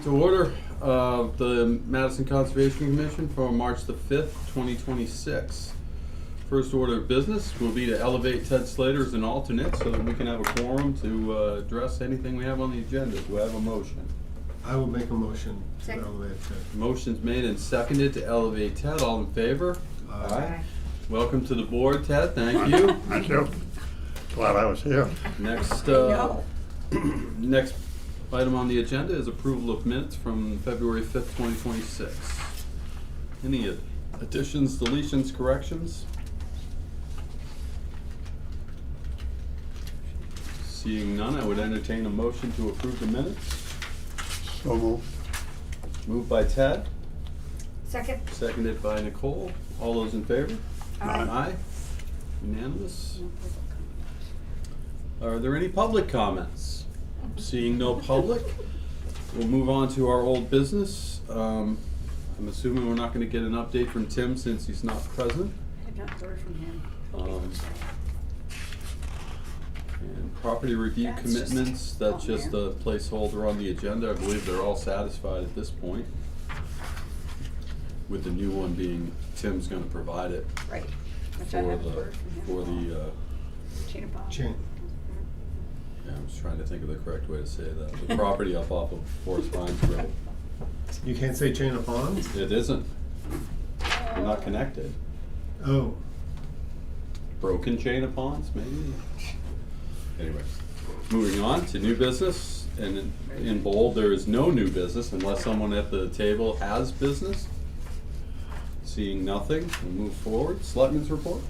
To order of the Madison Conservation Commission for March the 5th, 2026. First order of business will be to elevate Ted Slater as an alternate so that we can have a quorum to address anything we have on the agenda. Do I have a motion? I will make a motion to Second. elevate Ted. Motion's made and seconded to elevate Ted. All in favor? Aye. Welcome to the board, Ted. Thank you. Thank you. Glad I was here. Next, No. next item on the agenda is approval of minutes from February 5th, 2026. Any additions, deletions, corrections? Seeing none, I would entertain a motion to approve the minutes. So moved. Moved by Ted, Second. seconded by Nicole. All those in favor? Aye. Aye. Unanimous. Are there any public comments? Seeing no public, we'll move on to our old business. I'm assuming we're not gonna get an update from Tim since he's not present. I have not heard from him. Um, And property review That's just commitments, that's on just there. a placeholder on the agenda. I believe they're all satisfied at this point. With the new one being, Tim's gonna provide it Right. Which for I haven't the, heard from him. for the, Chain of Bond. Chain. yeah, I was trying to think of the correct way to say that. The property up off of Forest Pines Road. You can't say chain of ponds? It isn't. They're not connected. Oh, Broken chain of ponds, maybe? Anyway, moving on to new business, and in bold, there is no new business unless someone at the table has business. Seeing nothing, we'll move forward. Selectmen's report?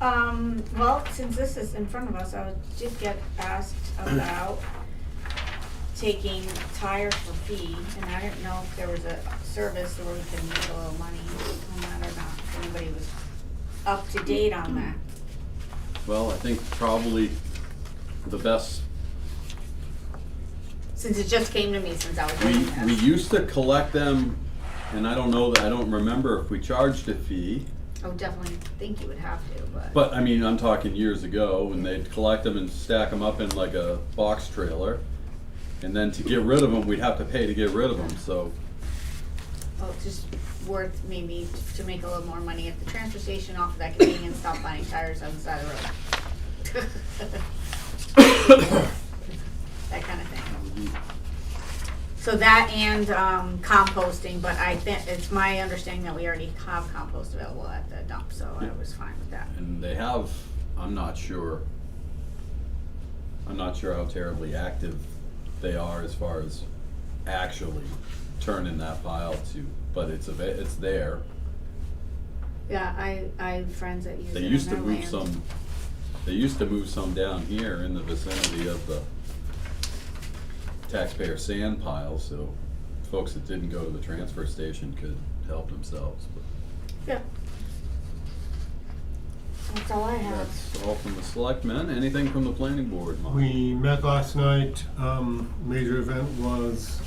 Well, since this is in front of us, I did get asked about taking tires for fee, and I didn't know if there was a service where we could make a little money on that or not, if anybody was up to date on that. Well, I think probably the best, Since it just came to me since I was we, doing this. we used to collect them, and I don't know, I don't remember if we charged a fee. I would definitely think you would have to, But, I mean, I'm talking years ago, when they'd collect them and stack them up in like a box trailer. And then to get rid of them, we'd have to pay to get rid of them, so. well, it's just worth maybe to make a little more money at the transfer station off of that convenience, stop buying tires on the side of the road. That kind of thing. So that and composting, but I think, it's my understanding that we already have compost available at the dump, so I Yeah. was fine with that. And they have, I'm not sure how terribly active they are as far as actually turning that pile to, but it's there. Yeah, I have friends that use it They in used to their move land. some, they used to move some down here in the vicinity of the taxpayer sand pile, so folks that didn't go to the transfer station could help themselves, but Yeah. That's all I have. that's all from the selectmen. Anything from the planning board, Mike? we met last night. Major event was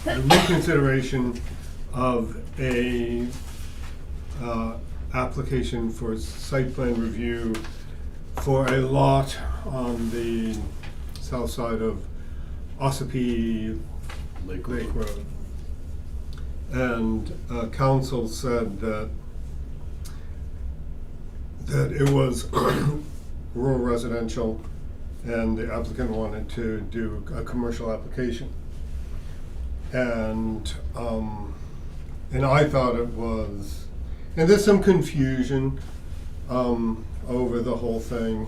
the reconsideration of a application for site plan review for a lot on the south side of Ossipee Lake Lake Road. And council said that it was rural residential and the applicant wanted to do a commercial application. And I thought it was, and there's some confusion over the whole thing,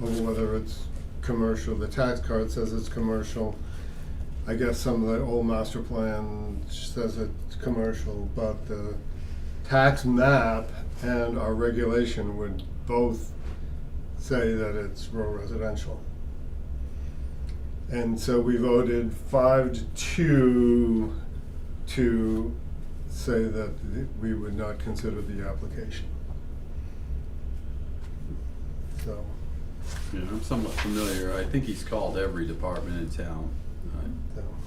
over whether it's commercial. The tax card says it's commercial. I guess some of the old master plan says it's commercial, but the tax map and our regulation would both say that it's rural residential. And so we voted 5-2 to say that we would not consider the application. So. Yeah, I'm somewhat familiar. I think he's called every department in town.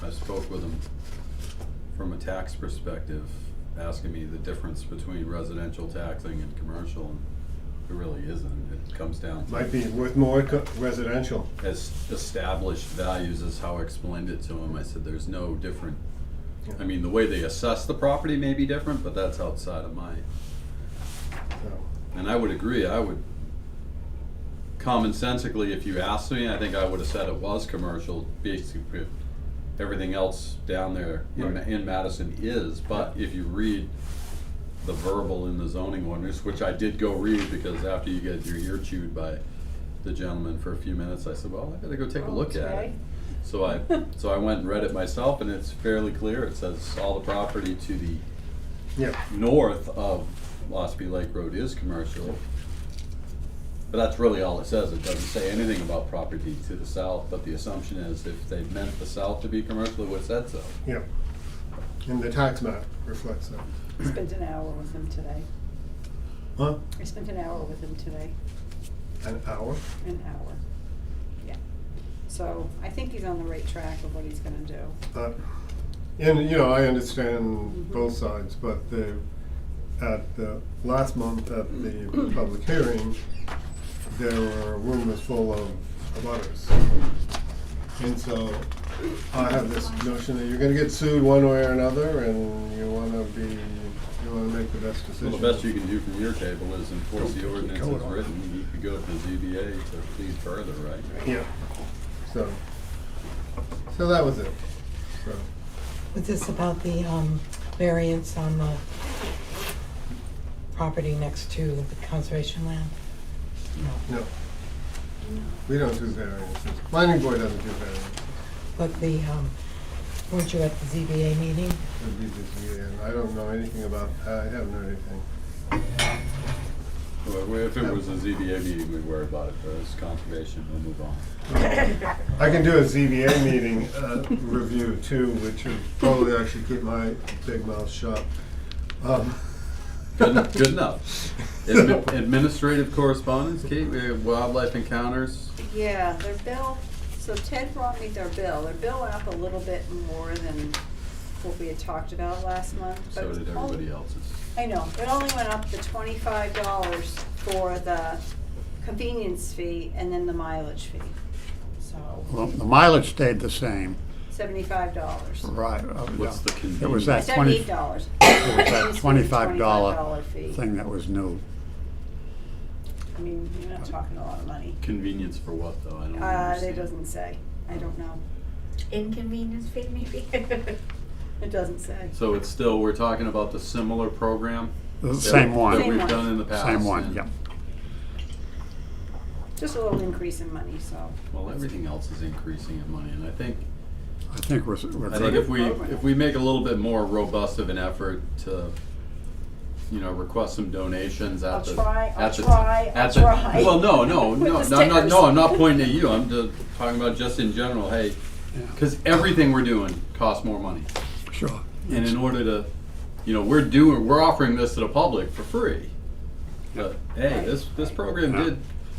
I spoke with him from a tax perspective, asking me the difference between residential taxing and commercial. And It really isn't. It comes down to. Might be worth more residential. As established values is how I explained it to him. I said, there's no different, I mean, the way they assess the property may be different, but that's outside of my, So, and I would agree, commonsensically, if you asked me, I think I would have said it was commercial, basically, everything else down there Right. in Madison is, but if you read the verbal in the zoning ordinance, which I did go read, because after you get your ear chewed by the gentleman for a few minutes, I said, well, I gotta go take a look at it. So I went and read it myself, and it's fairly clear. It says all the property to the yeah, north of Ospey Lake Road is commercial. But that's really all it says. It doesn't say anything about property to the south, but the assumption is if they meant the south to be commercial, it would have said so. yeah. And the tax map reflects that. I spent an hour with him today. Huh? I spent an hour with him today. An hour? An hour. Yeah. So I think he's on the right track of what he's gonna do. And, you know, I understand both sides, but at the last month at the public hearing, there were rooms full of abutters. And so I have this notion that you're gonna get sued one way or another, and you wanna make the best decision. Well, the best you can do from your table is enforce the ordinance as written. You could go to the ZBA to plead further, right? Yeah. So that was it. So, Was this about the variance on the property next to the conservation land? No. no. We don't do variances. Planning board doesn't do variances. But the, weren't you at the ZBA meeting? It'd be the ZBA, and I don't know anything about, I haven't heard anything. Well, if it was a ZBA meeting, we'd worry about it. But it's conservation, we'll move on. I can do a ZBA meeting review too, which would probably actually keep my big mouth shut. Good enough. Administrative correspondence, Kate, we have wildlife encounters. Yeah, their bill, so Ted brought me their bill. Their bill went up a little bit more than what we had talked about last month. but So it did was only- everybody else's. I know, it only went up to $25 for the convenience fee and then the mileage fee. So Well, the mileage stayed the same, $75. right. What's the It was that $78. It was that $25 $25 fee. thing that was new. I mean, you're not talking a lot of money. Convenience for what, though? I don't It understand. doesn't say. I don't know. Inconvenience fee, maybe? It doesn't say. So it's still, we're talking about the similar program? The that- same one. That Same we've one. done in the past? Same one, and- yeah. Just a little increase in money, so. Well, everything else is increasing in money, and I think We're I think good. if we make a little bit more robust of an effort to, you know, request some donations at I'll the. try, I'll at the- try, at I'll the- try. Well, no, With no, the no, I'm not, stickers. no, I'm not pointing at you, I'm just talking about just in general, hey, Yeah. cause everything we're doing costs more money. Sure. And in order to, you know, we're offering this to the public for free. But, hey, this program Yeah. did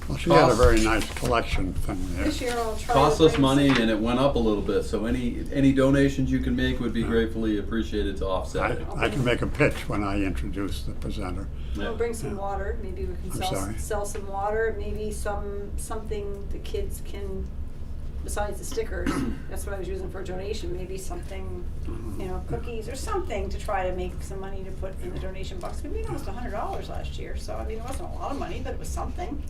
Well, she had a cost- very nice collection thing there. This year I'll try. cost to us bring money some- and it went up a little bit, so any donations you can make would be gratefully appreciated to offset it. I can make a pitch when I introduce the presenter. We'll bring some water, maybe we can I'm sorry. sell some water, maybe something the kids can, besides the stickers, that's what I was using for a donation, maybe something, you know, cookies or something to try to make some money to put in the donation box. We made almost $100 last year, so I mean, it wasn't a lot of money, but it was something.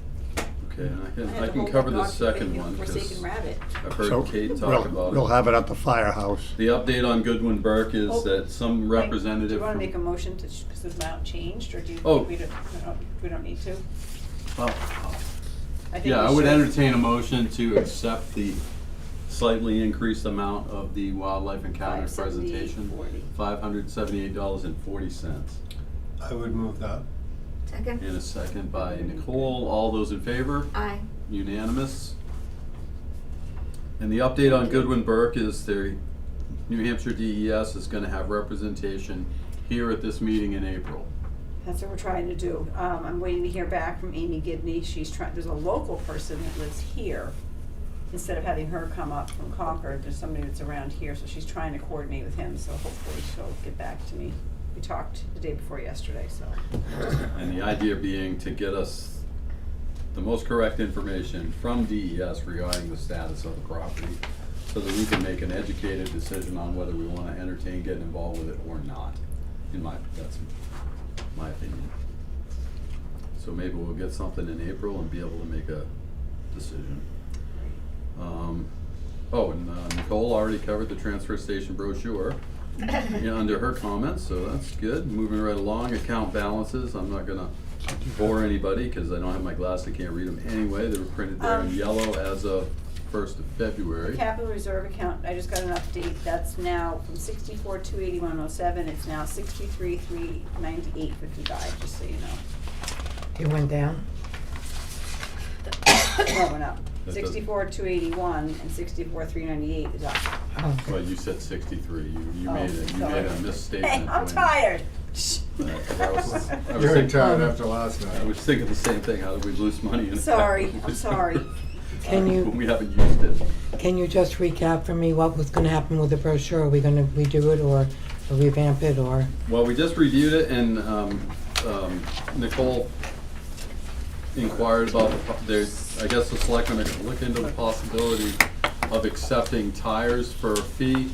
Okay, and had I to can hold cover the the dog second for one, the Forsaken because rabbit. I've So heard Kate talk we'll- about We'll it. have it at the firehouse. The update on Goodwin Burke is Oh, that some Wait, representative Do you wanna from- make a motion to, because the amount changed, or do you, Oh. we don't need to? Oh, I think yeah, we I would should. entertain a motion to accept the slightly increased amount of the wildlife encounter presentation. $578.40. $578.40. I would move that. Second? And a second by Nicole. All those in favor? Aye. Unanimous. And the update on Goodwin Burke is the New Hampshire DES is gonna have representation here at this meeting in April. That's what we're trying to do. I'm waiting to hear back from Amy Gibney. There's a local person that lives here. Instead of having her come up from Concord, there's somebody that's around here, so she's trying to coordinate with him, so hopefully she'll get back to me. We talked the day before yesterday, so. And the idea being to get us the most correct information from DES regarding the status of the property, so that we can make an educated decision on whether we wanna entertain getting involved with it or not. That's my opinion. So maybe we'll get something in April and be able to make a decision. Nicole already covered the transfer station brochure, yeah, under her comments, so that's good. Moving right along, account balances, I'm not gonna bore anybody, cause I don't have my glasses, I can't read them anyway. They were printed there in yellow as of 1st of February. Capital reserve account, I just got an update, that's now from 64,281.07, it's now 63,398.55, just so you know. It went down? No, it went up. That doesn't- 64,281 and 64,398 is up. Oh, Well, you said 63, you Oh, made sorry. a misstatement. Hey, I'm when- tired. I was You're thinking- tired after last I night. was thinking the same thing, how did we lose money in it? Sorry, I'm sorry. Can you- When we haven't used it. Can you just recap for me what was gonna happen with the brochure? Are we gonna redo it or revamp it or? Well, we just reviewed it and Nicole inquired about I guess the selectmen are gonna look into the possibility of accepting tires for a fee.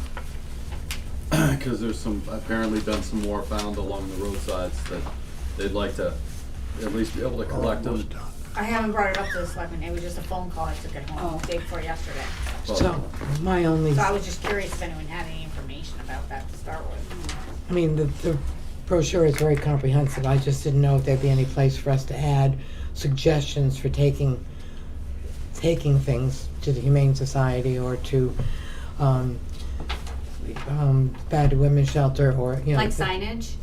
Cause there's apparently been some more found along the roadsides that they'd like to at least be able to collect them. Almost done. I haven't brought it up to the selectmen, it was just a phone call I took it home, Oh. day before yesterday. So, my only, So I was just curious if anyone had any information about that to start with. I mean, the brochure is very comprehensive. I just didn't know if there'd be any place for us to add suggestions for taking things to the Humane Society or to, Battered Women's Shelter or, you know. Like signage?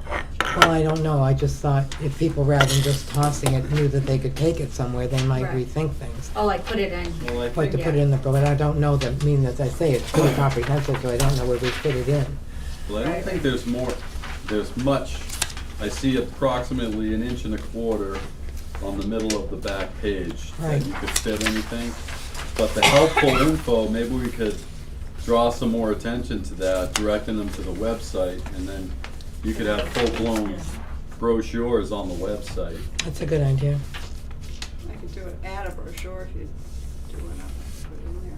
Well, I don't know. I just thought if people, rather than just tossing it, knew that they could take it somewhere, they might Right. rethink things. Oh, like put it in. Well, I Like to put it in the, but I don't know that, as I say, it's pretty comprehensive, so I don't know where we fit it in. Well, I don't think there's much, I see approximately 1.25 inches on the middle of the back page that Right. you could fit anything. But the helpful info, maybe we could draw some more attention to that, directing them to the website, and then you could have full-blown brochures on the website. That's a good idea. I could do it, add a brochure if you do enough, put it in there.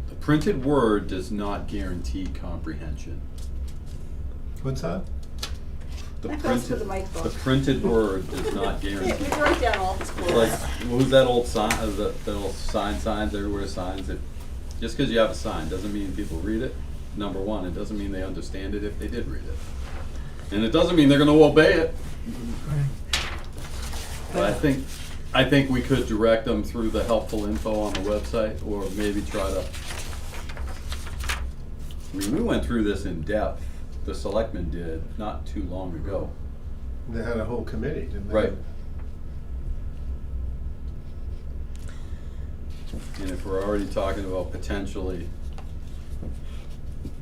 The printed word does not guarantee comprehension. What's that? The That goes to the printed, mic the book. printed word does not Yeah, guarantee. we wrote down all the schools. Like, what was that old sign, that old signs everywhere, signs, that, just because you have a sign, doesn't mean people read it, number one, it doesn't mean they understand it if they did read it. And it doesn't mean they're gonna obey it, Right. but I think we could direct them through the helpful info on the website, or maybe try to, I mean, we went through this in depth, the selectmen did, not too long ago. They had a whole committee, didn't they? Right. And if we're already talking about potentially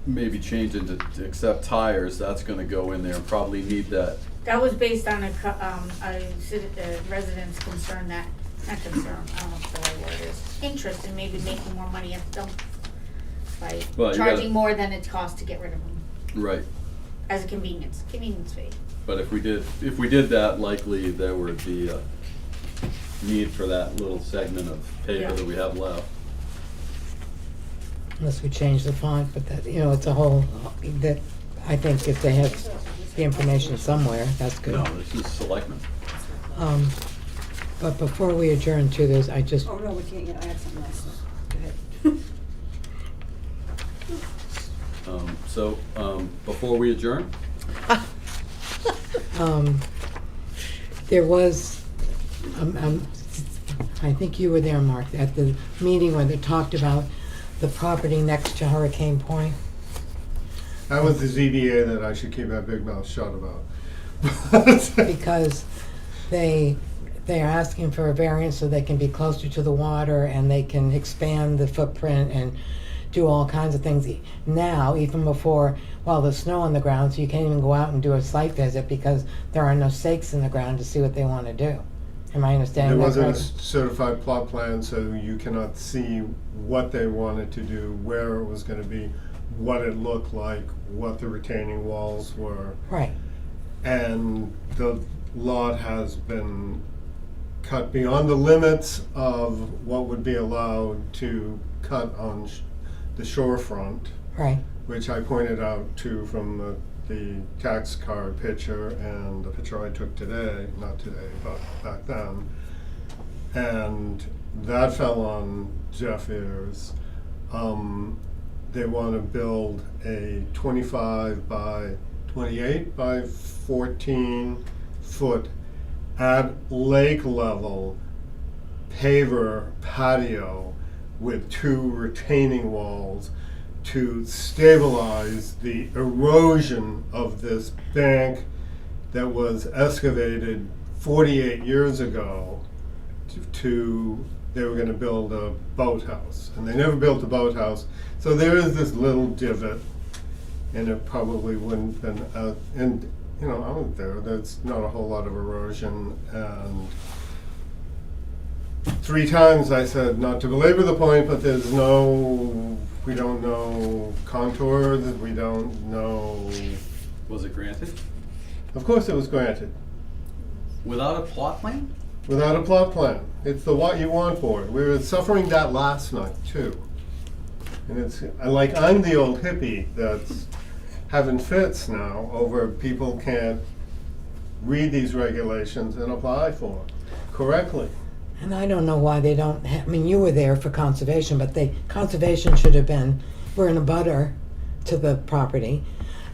maybe changing to accept tires, that's gonna go in there and probably need that. That was based on a resident's concern that, not concern, I don't know what the right word is, interest in maybe making more money at the dump by Well, you charging gotta- more than it costs to get rid of them Right. as a convenience fee. But if we did that, likely there would be a need for that little segment of paper Yeah. that we have left. Unless we change the font, but that, it's a whole, that, I think if they have the information somewhere, that's good. No, this is selectmen. But before we adjourn to this, I just, Oh, no, we can't yet, I have something else, so, go ahead. Before we adjourn, there was, I think you were there, Mark, at the meeting where they talked about the property next to Hurricane Point. That was the ZBA that I should keep my big mouth shut about. Because they're asking for a variance so they can be closer to the water and they can expand the footprint and do all kinds of things now, even before, there's snow on the ground, so you can't even go out and do a site visit because there are no stakes in the ground to see what they want to do. Am I There understanding that wasn't a correctly? certified plot plan, so you cannot see what they wanted to do, where it was gonna be, what it looked like, what the retaining walls were. Right, And the lot has been cut beyond the limits of what would be allowed to cut on the shorefront, Right. which I pointed out to from the tax card picture and the picture I took today, not today, but back then. And that fell on deaf ears. They want to build a 25 by 28 by 14 foot at lake level paver patio with 2 retaining walls to stabilize the erosion of this bank that was excavated 48 years ago they were going to build a boathouse, and they never built a boathouse. So there is this little divot, and it probably wouldn't been and you know, out there, there's not a whole lot of erosion, and 3 times I said not to belabor the point, but we don't know contours, we don't know. Was it granted? Of course it was granted, Without a plot plan? without a plot plan. It's the what you want for it. We were suffering that last night too. And it's like I'm the old hippie that's having fits now over people can't read these regulations and apply for them correctly. And I don't know why they don't, I mean, you were there for conservation, but conservation should have been, we're in a butter to the property.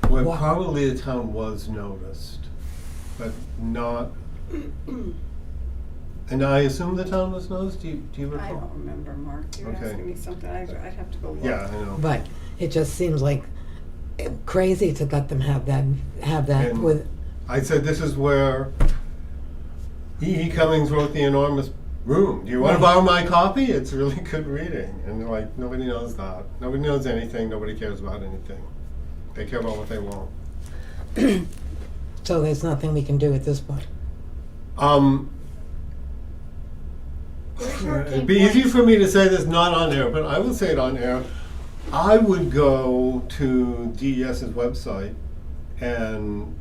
Well, Wha- probably the town was noticed, but not. And I assume the town was noticed. Do you recall? I don't remember, Mark. You're Okay. asking me something. I'd have to go look. Yeah, I know. But it just seems like crazy to let them have that And with, I said, this is where E.E. Cummings wrote The Enormous Room. Do you want to Right. borrow my copy? It's really good reading. And they're like, nobody knows that. Nobody knows anything. Nobody cares about anything. They care about what they want. so there's nothing we can do at this point. It'd be easy for me to say this not on air, but I will say it on air. I would go to DES's website and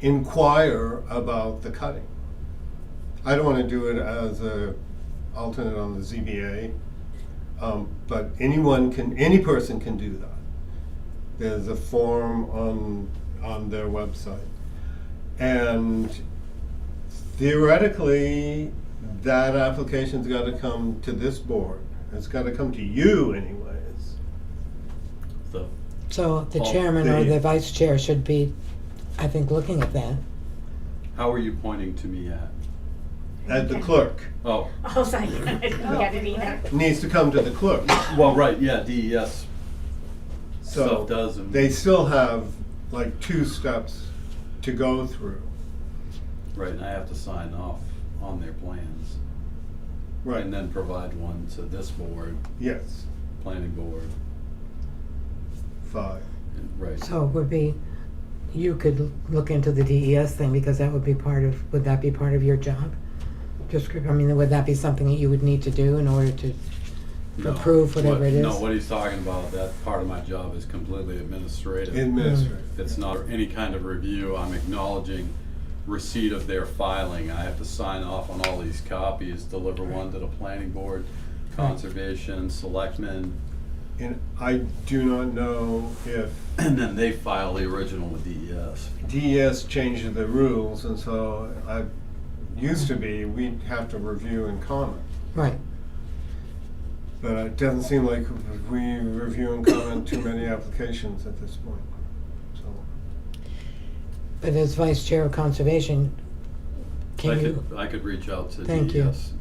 inquire about the cutting. I don't want to do it as a alternate on the ZBA, but any person can do that. There's a form on their website, and theoretically, that application's got to come to this board. It's got to come to you, anyways. So the Well, chairman or the- the vice chair should be, I think, looking at that. How are you pointing to me at? At the clerk. Oh, I was like, I didn't get it either. Needs to come to the clerk. well, right, yeah, DES So stuff does. And they still have like 2 steps to go through. Right, and I have to sign off on their plans. Right. And then provide one to this board, Yes. planning board, 5. and, right. So it would be, you could look into the DES thing because that would be would that be part of your job? I mean, would that be something that you would need to do in order to No. approve whatever it is? No, what he's talking about, that part of my job is completely administrative. Administrative. It's not any kind of review. I'm acknowledging receipt of their filing. I have to sign off on all these copies, deliver one to the planning board, conservation, selectmen, And I do not know if and then they file the original with DES. DES changed the rules, and so used to be, we'd have to review and comment. Right. But it doesn't seem like we review and comment too many applications at this point. So But as vice chair of conservation, I could reach out to Thank you. DES.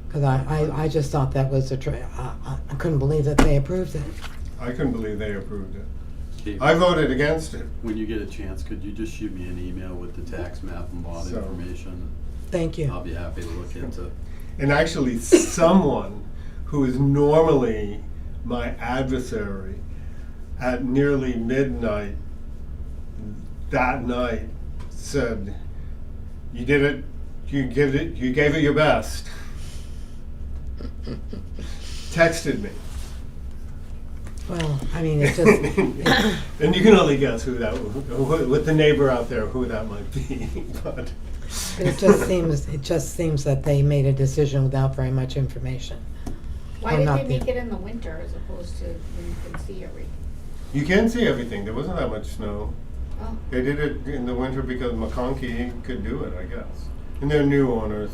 because I just thought that was I couldn't believe that they approved it. I couldn't believe they approved it. Okay. I voted against it. When you get a chance, could you just shoot me an email with the tax map and bond So- information? Thank you. I'll be happy to look into. And actually, someone who is normally my adversary at nearly midnight that night said, "You did it. You gave it your best." Texted me. Well, I mean, it just, And you can only guess who that, with the neighbor out there, who that might be, but. it just seems that they made a decision without very much information. Why Or did not they make the- it in the winter as opposed to when you can see everything? You can see everything, there wasn't that much snow. Oh, They did it in the winter because McConkey could do it, I guess. And they're new owners,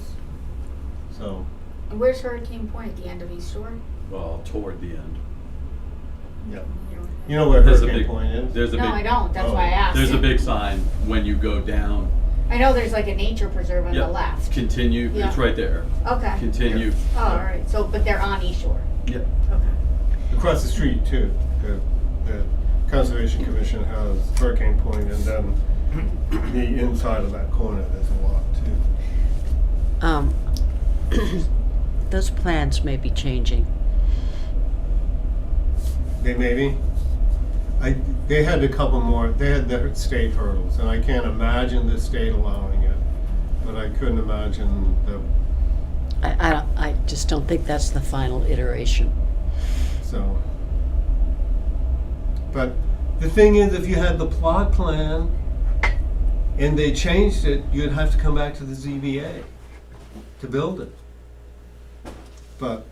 so. and where's Hurricane Point, at the end of East Shore? Well, toward the end. Yeah. You don't- You know where There's a Hurricane big, Point is? there's a big. No, I don't, that's Oh. why I asked. There's a big sign when you go down. I know there's like a nature preserve on the Yep. left. Continue, Yeah. it's right there. Okay. Continue. Oh, all right, so, but they're on East Shore. Yep. Okay. Across the street too. The Conservation Commission has Hurricane Point, and then the inside of that corner, there's a lot too. Those plans may be changing. They maybe. They had a couple more, they had the state hurdles, and I can't imagine the state allowing it, but I couldn't imagine the, I just don't think that's the final iteration. so. But the thing is, if you had the plot plan and they changed it, you'd have to come back to the ZBA to build it. But,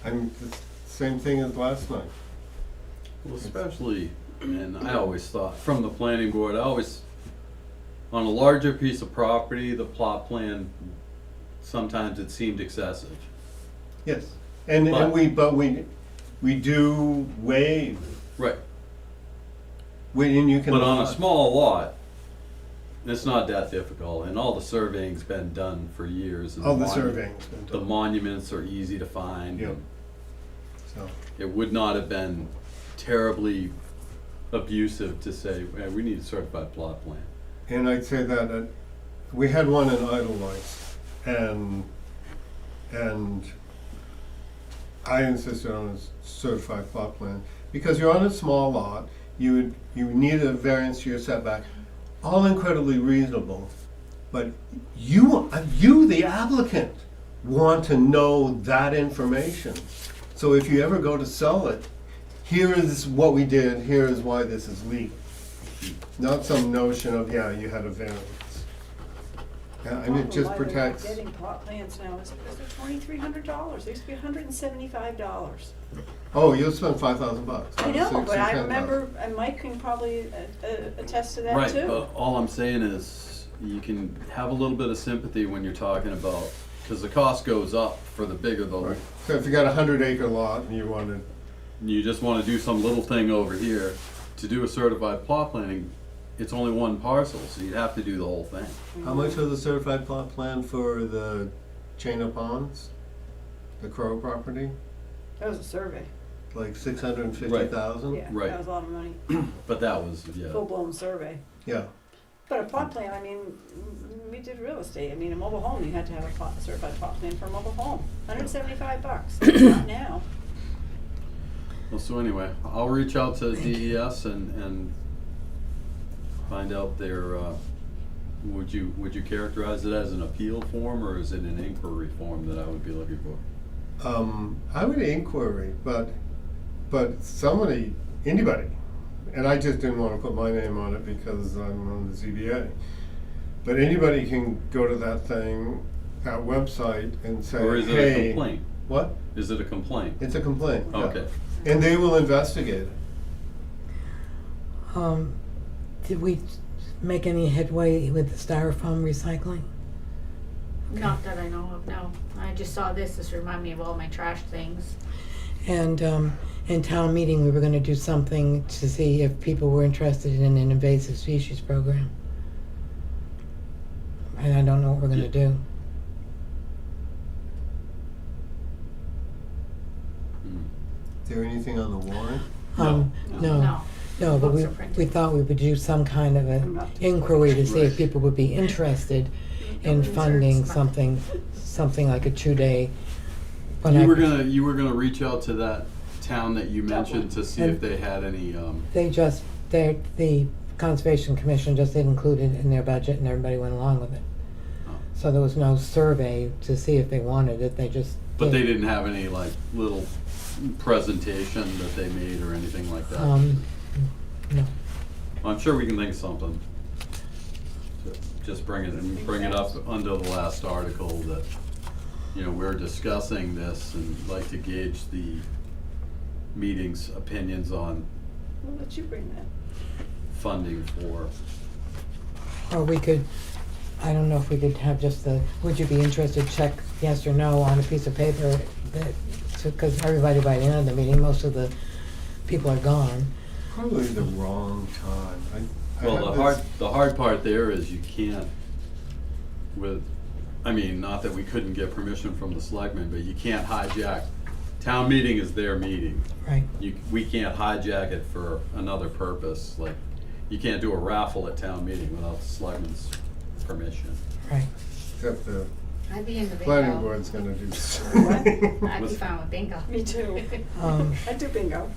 the same thing as last night. Well, especially, and I always thought, from the planning board, on a larger piece of property, the plot plan, sometimes it seemed excessive. Yes. And we do waive, Right. and you can. But on a small lot, it's not that difficult, and all the surveying's been done for years. And All the monu- surveying's been The done. monuments are easy to find. Yeah. So, It would not have been terribly abusive to say, "Hey, we need a certified plot plan." and I'd say that we had one in Edelweiss, and I insisted on a certified plot plan, because you're on a small lot, you need a variance to your setback, all incredibly reasonable, but you, the applicant, want to know that information. So if you ever go to sell it, here is what we did, here is why this is legal. Not some notion of, yeah, you had a variance. Yeah, and it just protects. Why they're not getting plot plans now is because they're $2,300. They used to be $175. Oh, you'll spend $5,000. I know, Six but or I 10,000. remember, and Mike can probably attest to that Right, too. but all I'm saying is, you can have a little bit of sympathy when you're talking about, because the cost goes up for the bigger the, Right. So if you got a 100-acre lot and you wanted, you just wanna do some little thing over here, to do a certified plot planning, it's only one parcel, so you'd have to do the whole thing. how much was the certified plot plan for the Chain of Ponds? The Crow property? That was a survey. Like 650,000? Yeah, Right. that was a lot of money. But that was, yeah, Full-blown survey. Yeah. But a plot plan, I mean, we did real estate. I mean, a mobile home, you had to have a certified plot plan for a mobile home. $175. That's not now. well, so anyway, I'll reach out to DES and find out their, would you characterize it as an appeal form, or is it an inquiry form that I would be looking for? I would inquiry, but somebody, anybody, and I just didn't want to put my name on it because I'm on the ZBA. But anybody can go to that thing, that website, and say, Or is it a hey, complaint? what? Is it a complaint? It's a complaint. yeah. Okay. And they will investigate it. Did we make any headway with the styrofoam recycling? Not that I know of, no. I just saw this reminded me of all my trash things. And in town meeting, we were gonna do something to see if people were interested in an invasive species program. And I don't know what we're gonna do. Is there anything on the warrant? No, No. no, but Books we are printed. we thought we would do some kind of I'm an not- inquiry to see if Right. people would be interested in Inserts, funding but- something like a 2-day. when You I- were gonna reach out to that town that you mentioned to see if they had any, The Conservation Commission just included it in their budget and everybody went along with it. Oh. So there was no survey to see if they wanted it, they just but they did. didn't have any like little presentation that they made or anything like that? No, I'm sure we can think of something. Just bring it up under the last article that, you know, we're discussing this and like to gauge the meeting's opinions on We'll let you bring that. funding for. or we could, I don't know if we could have just the, would you be interested, check yes or no on a piece of paper that, because everybody by the end of the meeting, most of the people are gone. Probably the wrong time. I Well, have this- the hard part there is you can't I mean, not that we couldn't get permission from the selectmen, but you can't hijack. Town meeting is their meeting. Right, We can't hijack it for another purpose, like, you can't do a raffle at town meeting without the selectmen's permission. right. Except the I'd be in the bingo. planning board's gonna do. I'd be fine with bingo. Me too. I do bingo.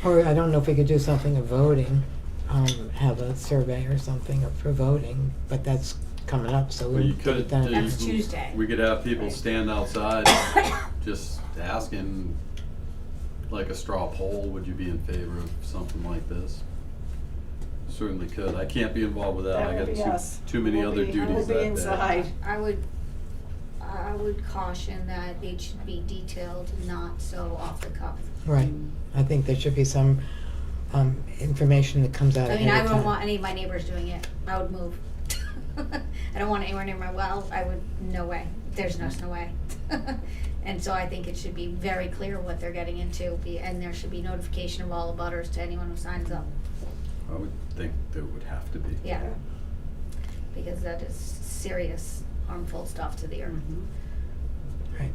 Or I don't know if we could do something of voting, have a survey or something for voting, but that's coming up, so But you we'll get could, it done. That's Tuesday. we could have people stand outside just asking, like a straw poll, would you be in favor of something like this? Certainly could. I can't be involved with that. That I will got be us. too many We'll other be- duties we'll be that day. inside. I would caution that it should be detailed, not so off the cuff. Right, I think there should be some, information that comes out I mean, ahead I of wouldn't time. want any of my neighbors doing it. I would move. I don't want it anywhere near my well. I would, no way. There's no way. And so I think it should be very clear what they're getting into, and there should be notification of all the butters to anyone who signs up. I would think there would have to be. Yeah. Because that is serious harmful stuff to the earth. Right.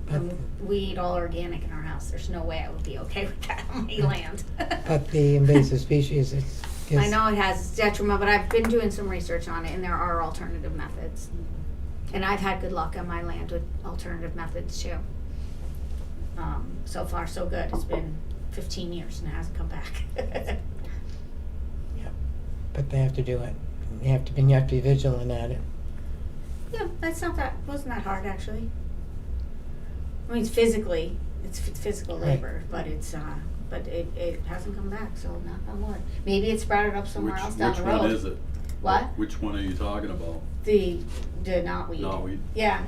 But, We eat all organic in our house. There's no way I would be okay with that on my land. but the invasive species is. I know it has its detriment, but I've been doing some research on it, and there are alternative methods. And I've had good luck on my land with alternative methods too. So far, so good. It's been 15 years and it hasn't come back. But they have to do it. You have to be vigilant at it. Yeah, wasn't that hard actually. I mean, it's physically, it's physical Right. labor, but but it hasn't come back, so knock on wood. Maybe it's sprouted up somewhere else down the road. Which one is it? What? Which one are you talking about? The knotweed. Knotweed? Yeah.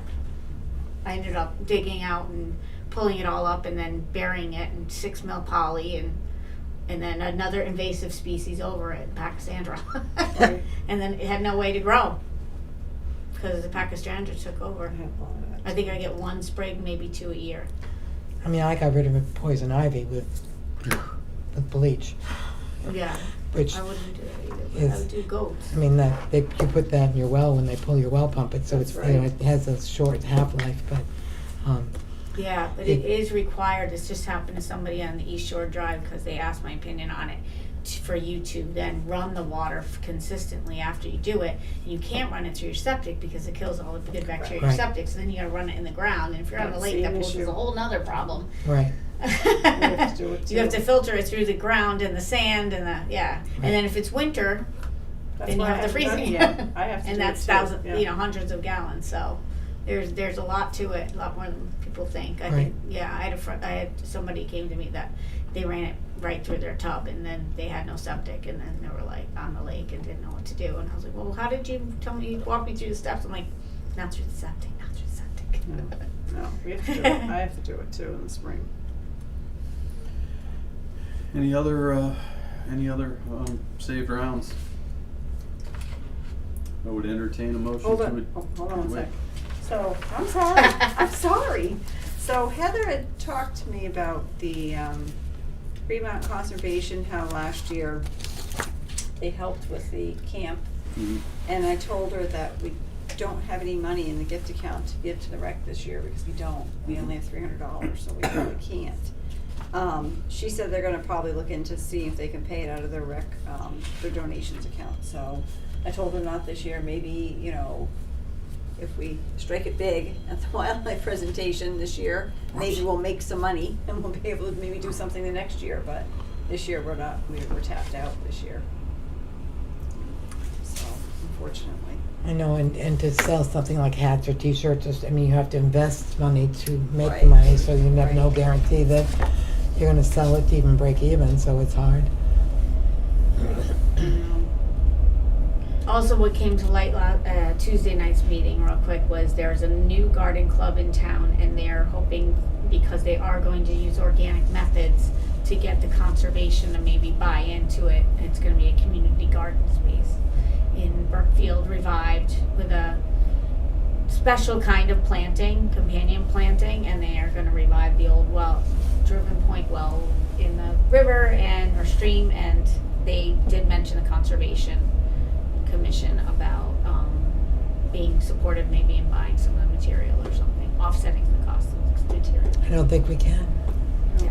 I ended up digging out and pulling it all up and then burying it in 6 mil poly and then another invasive species over it, Pachysandra. Right. And then it had no way to grow because the Pachysandra took over. I have a lot of that. I think I get 1 sprig, maybe 2 a year. I mean, I got rid of poison ivy with bleach, Yeah, which, I wouldn't do that either, but I is- would do goats. I mean, you put that in your well when they pull your well pump it, so it's, That's you know, right. it has a short half-life, but, Yeah, but it is required. This just happened to somebody on the East Shore Drive because they asked my opinion on it. For you to then run the water consistently after you do it, and you can't run it through your septic because it kills all the good bacteria in your Right. septic. So then you got to run it in the ground, and if you're on a That's lake, the that poses issue. a whole nother problem. right, have to do it You have too. to filter it through the ground and the sand and Right. and then if it's winter, That's then you why I have the haven't done it freezing. yet. I have to and do it that's too, thousands, yeah. hundreds of gallons. So there's a lot to it, a lot more than people think. I Right. think, yeah, I had somebody came to me that they ran it right through their tub, and then they had no septic, and then they were like on the lake and didn't know what to do. And I was like, well, how did you tell me, walk me through the steps? I'm like, not through the septic, not through the septic. No, we have to do it. I have to do it too in the spring. Any other saved rounds? I would entertain a motion Hold to on, it. hold on one Wait. sec. So, I'm sorry, I'm sorry. So Heather had talked to me about the Fremont Conservation, how last year they helped with the camp. Mhm. And I told her that we don't have any money in the gift account to give to the rec this year because we don't. We only have $300, so we probably can't. She said they're gonna probably look into see if they can pay it out of their rec, their donations account. So I told her not this year, maybe, you know, if we strike it big at the wildlife presentation this year, maybe we'll make some money and we'll be able to maybe do something the next year, but this year we're tapped out this year. So unfortunately. I know, and to sell something like hats or T-shirts, I mean, you have to invest money to make the Right. money, so you have no Right. guarantee that you're gonna sell it to even break even, so it's hard. Also, what came to light Tuesday night's meeting, real quick, was there's a new garden club in town, and they're hoping, because they are going to use organic methods, to get the conservation to maybe buy into it. It's going to be a community garden space in Brookfield, revived with a special kind of planting, companion planting, and they are going to revive the old Driven Point well in the river or stream, and they did mention the conservation commission about being supportive maybe in buying some of the material or something, offsetting the cost of the material. I don't think we can. Yeah.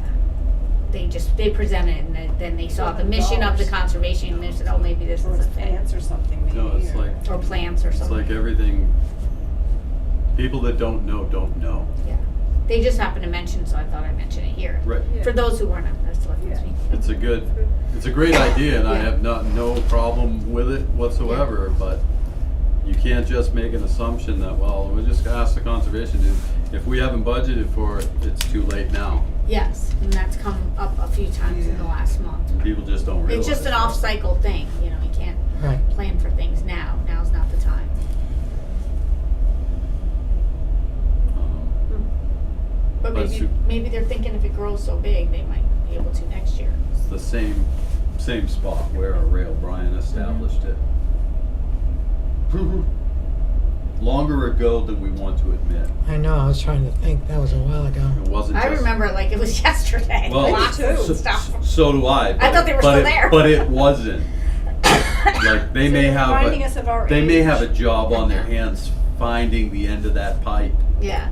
They presented and then they saw the mission of the conservation and they said, oh, maybe this Or is a thing. plants or something maybe. No, it's or- like, Or plants or it's something. like everything, people that don't know. Yeah. They just happened to mention, so I thought I'd mention it here. Right. Yeah. For those who weren't at the selectmen's Yeah. meeting. It's a great idea, and I Yeah. have no problem with it whatsoever, but you can't just make an assumption that, well, we'll just ask the conservation dude. If we haven't budgeted for it, it's too late now. Yes, and that's come up a few times in the last month. People just don't realize. It's just an that. off-cycle thing, you can't Right. plan for things now. Now's not the time. Um, But But maybe they're thinking if it grows so big, they might be able to next year. It's the same spot where Rail Brian established it. Longer ago than we want to admit. I know, I was trying to think, that was a while ago. It wasn't I just. remember it like it was yesterday. Well, Lots of so, stuff. so do I. I thought they were but still it- there. But it wasn't. Like they So may they're have reminding us of our they may age. have a job on their hands finding the end of that pipe. Yeah.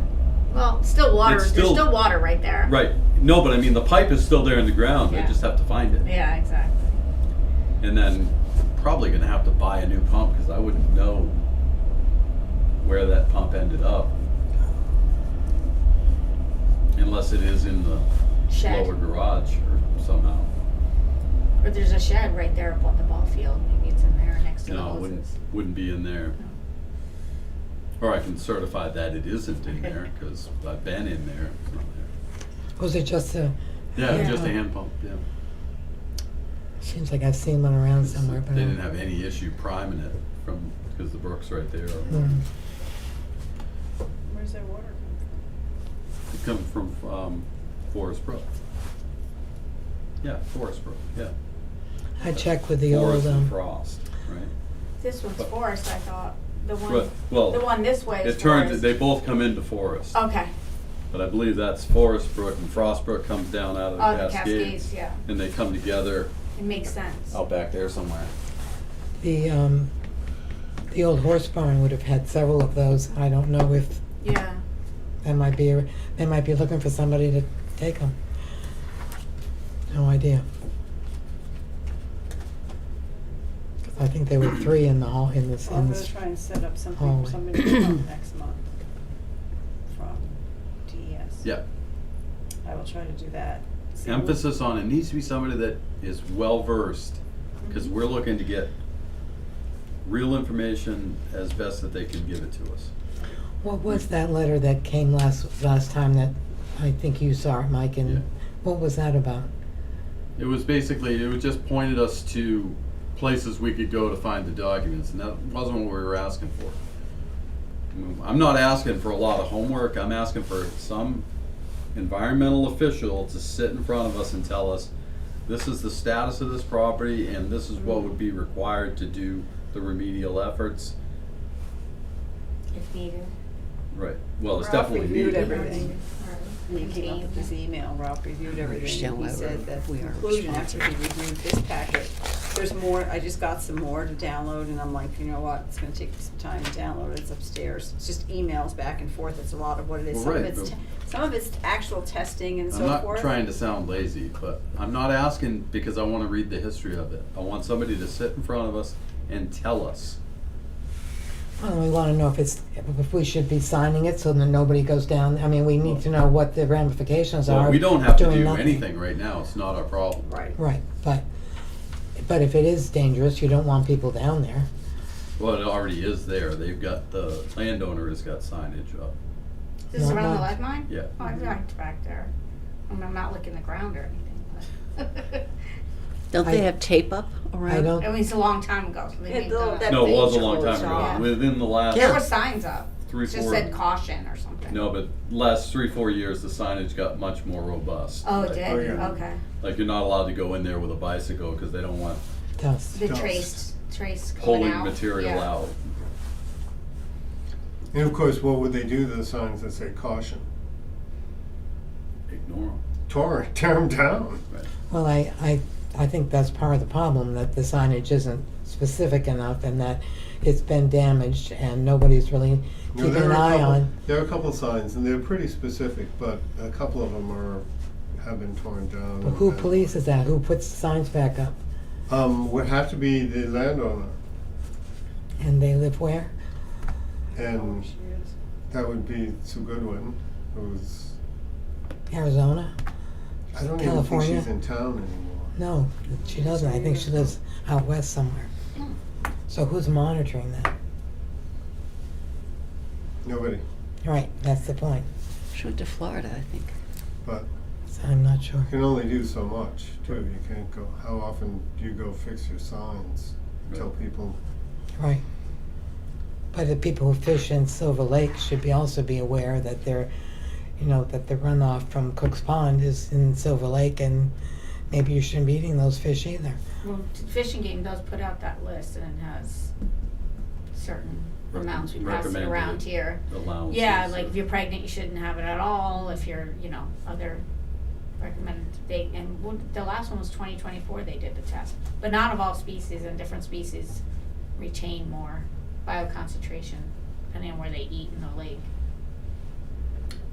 Well, still water. It's There's still- still water right there. Right. No, but I mean the pipe is still there in the ground. Yeah. They just have to find it. Yeah, exactly. And then probably gonna have to buy a new pump because I wouldn't know where that pump ended up. Unless it is in the Shed. lower garage or somehow. Or there's a shed right there up on the ball field. Maybe it's in there next to the No, it wouldn't, hoses. wouldn't be in there. Or I can certify that it isn't in there, because I've been in there, it's not there. Was it just a, Yeah, Yeah. just a hand pump, yeah. seems like I've seen one around somewhere, but They I didn't don't. have any issue priming it from, because the brook's right there. Hmm. Where's that water It comes from, Forest Brook. Yeah, Forest Brook, yeah. I checked with the Forest old, and Frost, right? This one's But- forest, I thought. The one, Right, well, the one this way is it turns, forest. they both come into Forest. Okay. But I believe that's Forest Brook and Frost Brook comes down out of Oh, the the Cascades. Cascades, yeah. And they come together It makes sense. out back there somewhere. the old horse barn would have had several of those. I don't know if Yeah. they might be looking for somebody to take them. No idea. 'Cause I think there were 3 in the hall, in this, Well, I'm in gonna this. try and set up something hallway. for somebody to come next month from DES. Yeah. I will try to do that. See what- Emphasis on it needs to be somebody that is well versed, because we're looking to get real information as best that they can give it to us. What was that letter that came last time that I think you saw it, Mike, and Yeah. what was that about? It was basically, it just pointed us to places we could go to find the documents, and that wasn't what we were asking for. I'm not asking for a lot of homework, I'm asking for some environmental official to sit in front of us and tell us, this is the status of this property, and this is what would be required to do the remedial efforts. If needed. Right, well, it's Ralph definitely reviewed needed. everything. Or He came up with his email, Ralph reviewed everything, Understand and he why said that we are conclusion after he responsible. reviewed this packet, there's more, I just got some more to download, and I'm like, you know what, it's gonna take me some time to download it, it's upstairs, it's just emails back and forth, it's a lot of what it is, Well, some of right, it's, but- some of it's actual testing and I'm so not forth. trying to sound lazy, but I'm not asking because I wanna read the history of it. I want somebody to sit in front of us and tell us. Well, we wanna know if we should be signing it so that nobody goes down, I mean, we need to know what the ramifications are. Well, we don't have to doing do nothing. anything right now, it's not our problem. Right. Right, but if it is dangerous, you don't want people down there. Well, it already is there. They've got, the landowner has got signage up. Is this Not around the much. lead mine? Yeah. Oh, I walked back there. I mean, I'm not looking the ground or anything, but. Don't they I- have tape up around? I don't, I mean, it's a long time ago, so they Yeah, may have the- done that it. No, it was a beige long time clothes ago. off. Within the last There were signs up. 3, Just 4. said caution or something. No, but last 3, 4 years, the signage got much more robust. Oh, it Like- did? Oh, yeah. Okay. Like, you're not allowed to go in there with a bicycle because they don't want dust. The Dust. trace going pulling out. material Yeah. out. And of course, what would they do to the signs that say caution? Ignore them. Tear them down. Right. Well, I think that's part of the problem, that the signage isn't specific enough and that it's been damaged and nobody's really No, keeping there an are a eye couple- on. There are a couple signs, and they're pretty specific, but a couple of them have been torn down. But who and- polices that? Who puts the signs back up? Would have to be the landowner, And they live where? and She is. that would be Sue Goodwin, who's, Arizona? I don't even California? think she's in town anymore. No, she doesn't. I think she lives out west somewhere. So who's monitoring that? Nobody, Right, that's the point. She went to Florida, I think. but So I'm not sure. you can only do so much, too. You can't go, how often do you go fix your signs? Tell people, Right. But the people who fish in Silver Lake should also be aware that that the runoff from Cook's Pond is in Silver Lake, and maybe you shouldn't be eating those fish either. Well, Fishing Game does put out that list and it has certain amounts we pass it Recommended around here. Allowances. Yeah, like if you're pregnant, you shouldn't have it at all. If you're, other recommended the last one was 2024 they did the test. But not of all species, and different species retain more bioconcentration depending on where they eat in the lake.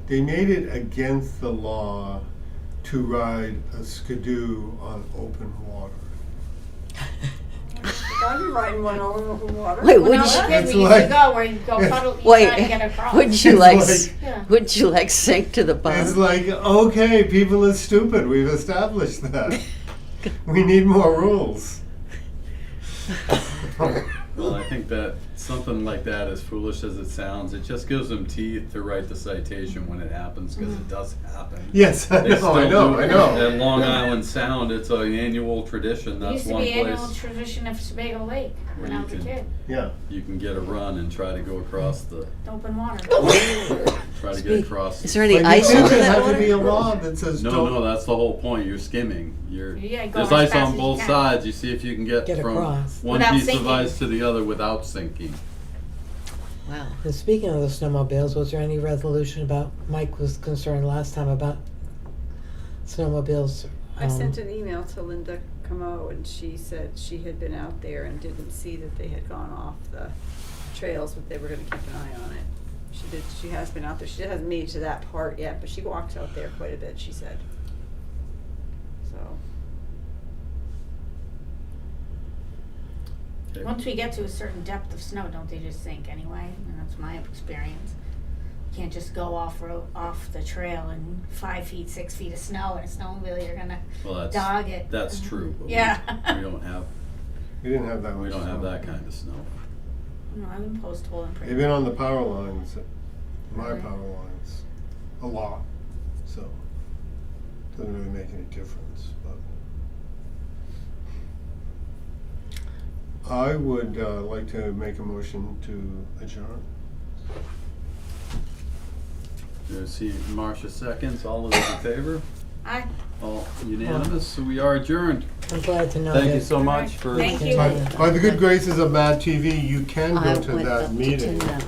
they made it against the law to ride a skidoo on open water. I'd be riding one over the water. Wait, When would I was a you, kid, It's we used to like- go where you go puddle, you wait, try to get across. would you It's like, like- Yeah. would you like sink to the It's bottom? like, okay, people are stupid. We've established that. We need more rules. Well, I think that something like that, as foolish as it sounds, it just gives them teeth to write the citation when it happens, because it does happen. Yes, I They know, still I do know, it. I know. At Long Island Sound, it's an annual tradition. It That's used to one be annual place tradition of Sebago Lake when Where I you was a can- kid. Yeah. you can get a run and try to go across the, Open water. try to get across. Is there any But you ice think over there that had to be a water? law that says No, don't. no, that's the whole point. You're skimming. Yeah, go There's as ice fast on as you both can. sides. You see if you can get Get from across. one Without piece sinking. of ice to the other without sinking. Wow. And speaking of the snowmobiles, was there any resolution about, Mike was concerned last time about snowmobiles? I sent an email to Linda Camo, and she said she had been out there and didn't see that they had gone off the trails, but they were gonna keep an eye on it. She has been out there. She hasn't made it to that part yet, but she walks out there quite a bit, she said. So, Okay. Once we get to a certain depth of snow, don't they just sink anyway? And that's my experience. You can't just go off the trail in 5 feet, 6 feet of snow in a snowmobile. You're gonna Well, that's dog it. That's true. But Yeah. We don't have We didn't have that much. we don't have snow. that kind of snow. No, I've been post hole and pretty. They've been on the power lines, my Really? power lines, a lot. So doesn't really make any difference. But I would like to make a motion to adjourn. You see Marcia seconds. All of those in favor? I All unanimous. So we are adjourned. I'm glad to know Thank that. you so much for. Thank you. By the good graces of Mad TV, you can I go to went that up to meeting. 10.